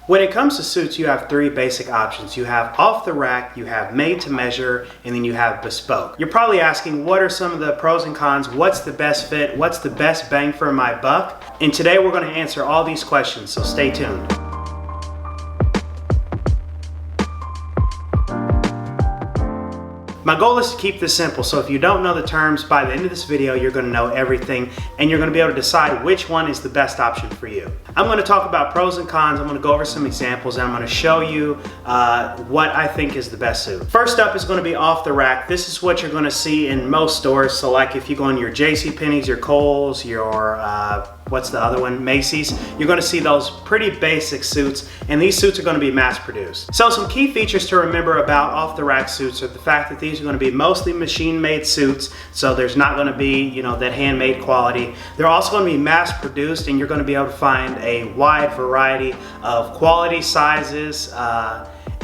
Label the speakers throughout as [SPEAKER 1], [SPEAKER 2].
[SPEAKER 1] When it comes to suits, you have three basic options. You have off the rack, you have made to measure, and then you have bespoke. You're probably asking, what are some of the pros and cons? What's the best fit? What's the best bang for my buck? And today we're going to answer all these questions, so stay tuned. My goal is to keep this simple, so if you don't know the terms, by the end of this video, you're going to know everything, and you're going to be able to decide which one is the best option for you. I'm going to talk about pros and cons, I'm going to go over some examples, and I'm going to show you what I think is the best suit. First up is going to be off the rack. This is what you're going to see in most stores, so like if you go in your JCPenney's, your Kohl's, your what's the other one? Macy's. You're going to see those pretty basic suits, and these suits are going to be mass produced. So some key features to remember about off the rack suits are the fact that these are going to be mostly machine made suits, so there's not going to be, you know, that handmade quality. They're also going to be mass produced, and you're going to be able to find a wide variety of quality, sizes,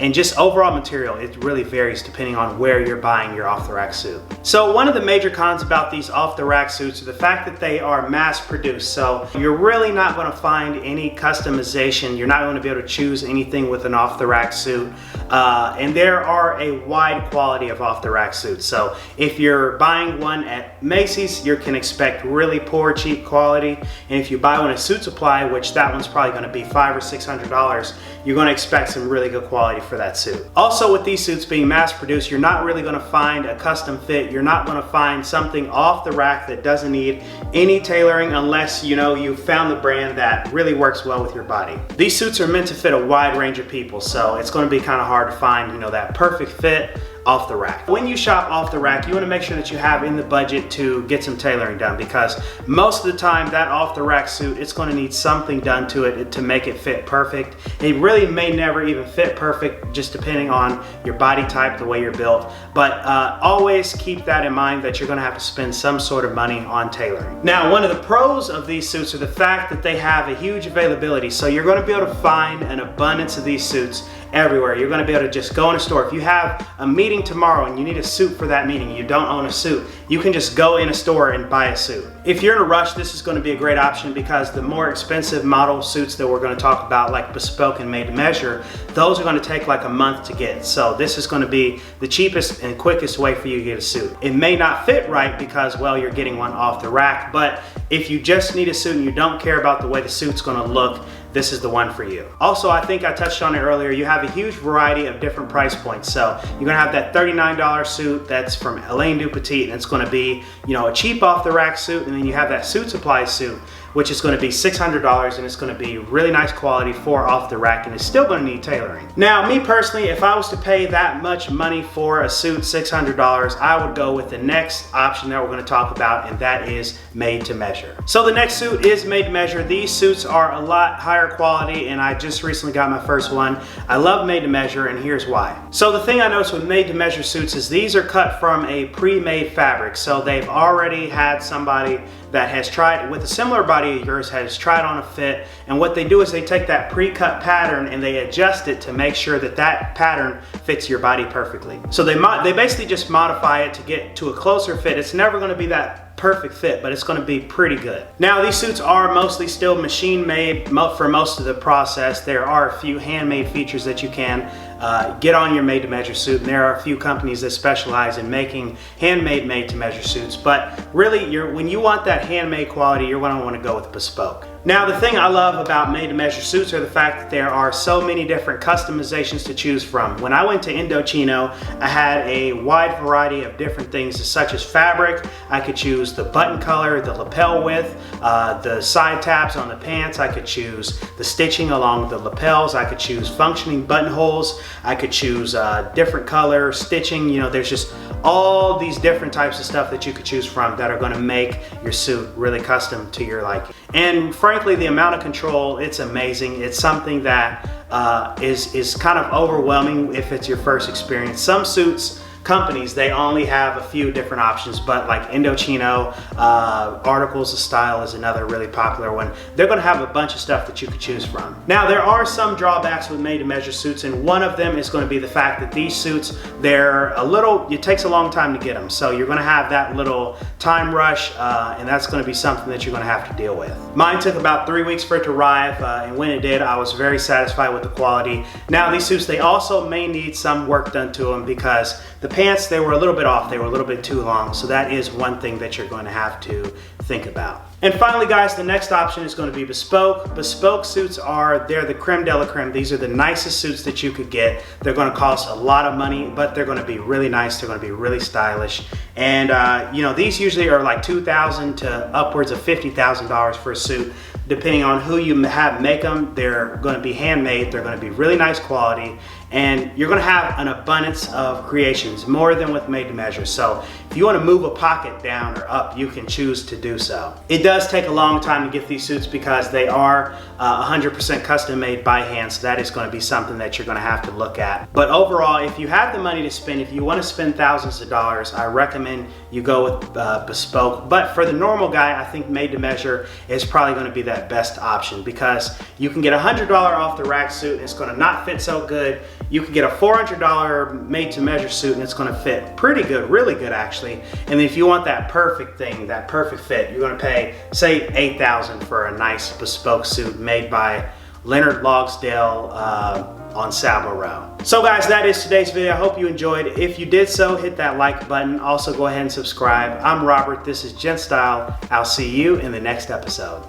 [SPEAKER 1] and just overall material. It really varies depending on where you're buying your off-the-rack suit. So one of the major cons about these off-the-rack suits are the fact that they are mass produced. So you're really not going to find any customization. You're not going to be able to choose anything with an off-the-rack suit. And there are a wide quality of off-the-rack suits. So if you're buying one at Macy's, you can expect really poor, cheap quality. And if you buy one at Suit Supply, which that one's probably going to be $500 or $600, you're going to expect some really good quality for that suit. Also, with these suits being mass produced, you're not really going to find a custom fit. You're not going to find something off the rack that doesn't need any tailoring unless you've found the brand that really works well with your body. These suits are meant to fit a wide range of people, so it's going to be kind of hard to find that perfect fit off the rack. When you shop off the rack, you want to make sure that you have in the budget to get some tailoring done, because most of the time that off the rack suit, it's going to need something done to it to make it fit perfect. It really may never even fit perfect, just depending on your body type, the way you're built. But always keep that in mind, that you're going to have to spend some sort of money on tailoring. Now, one of the pros of these suits are the fact that they have a huge availability. So you're going to be able to find an abundance of these suits everywhere. You're going to be able to just go in a store. If you have a meeting tomorrow and you need a suit for that meeting, you don't own a suit, you can just go in a store and buy a suit. If you're in a rush, this is going to be a great option, because the more expensive model suits that we're going to talk about, like bespoke and made to measure, those are going to take like a month to get. So this is going to be the cheapest and quickest way for you to get a suit. It may not fit right because, well, you're getting one off the rack, but if you just need a suit and you don't care about the way the suit's going to look, this is the one for you. Also, I think I touched on it earlier, you have a huge variety of different price points. So you're gonna have that $39 suit that's from Alain Dupatit, and it's gonna be, a cheap off the rack suit, and then you have that Suit Supply suit, which is going to be $600, and it's going to be really nice quality for off the rack, and it's still going to need tailoring. Now, me personally, if I was to pay that much money for a suit, $600, I would go with the next option that we're going to talk about, and that is made to measure. So the next suit is made to measure. These suits are a lot higher quality, and I just recently got my first one. I love made to measure, and here's why. So the thing I noticed with made to measure suits is these are cut from a pre-made fabric. So they've already had somebody that has tried, with a similar body of yours, has tried on a fit, and what they do is they take that pre-cut pattern and they adjust it to make sure that that pattern fits your body perfectly. So they basically just modify it to get to a closer fit. It's never going to be that perfect fit, but it's going to be pretty good. Now, these suits are mostly still machine made for most of the process. There are a few handmade features that you can get on your made to measure suit, and there are a few companies that specialize in making handmade made to measure suits, but really when you want that handmade quality, you're going to want to go with bespoke. Now, the thing I love about made to measure suits are the fact that there are so many different customizations to choose from. When I went to Indochino, I had a wide variety of different things, such as fabric. I could choose the button color, the lapel width, the side tabs on the pants. I could choose the stitching along the lapels. I could choose functioning buttonholes. I could choose different color stitching. There's just all these different types of stuff that you could choose from that are going to make your suit really custom to your liking. And frankly, the amount of control, it's amazing. It's something that is kind of overwhelming if it's your first experience. Some suits companies, they only have a few different options, but like Indochino, Articles of Style is another really popular one. They're going to have a bunch of stuff that you could choose from. Now, there are some drawbacks with made-to-measure suits, and one of them is going to be the fact that these suits, it takes a long time to get them, so you're going to have that little time rush, and that's going to be something that you're going to have to deal with. Mine took about 3 weeks for it to arrive, and when it did, I was very satisfied with the quality. Now, these suits, they also may need some work done to them because the pants, they were a little bit off, they were a little bit too long, so that is one thing that you're going to have to think about. And finally, guys, the next option is going to be Bespoke. Bespoke suits they're the creme de la creme. These are the nicest suits that you could get. They're going to cost a lot of money, but they're going to be really nice. They're going to be really stylish. And you know, these usually are like $2,000 to upwards of $50,000 for a suit, depending on who you have make them. They're going to be handmade. They're going to be really nice quality, and you're going to have an abundance of creations, more than with made to measure. So if you want to move a pocket down or up, you can choose to do so. It does take a long time to get these suits because they are 100% custom made by hand, so that is going to be something that you're going to have to look at. But overall, if you have the money to spend, if you want to spend thousands of dollars, I recommend you go with Bespoke. But for the normal guy, I think made to measure is probably going to be that best option, because you can get a $100 off the rack suit and it's going to not fit so good. You can get a $400 made to measure suit and it's going to fit pretty good, really good actually. And if you want that perfect thing, that perfect fit, you're going to pay, say, $8,000 for a nice Bespoke suit made by Leonard Logsdale on Savile Row. So guys, that is today's video. I hope you enjoyed. If you did so, hit that like button. Also, go ahead and subscribe. I'm Robert. This is Gent Style. I'll see you in the next episode.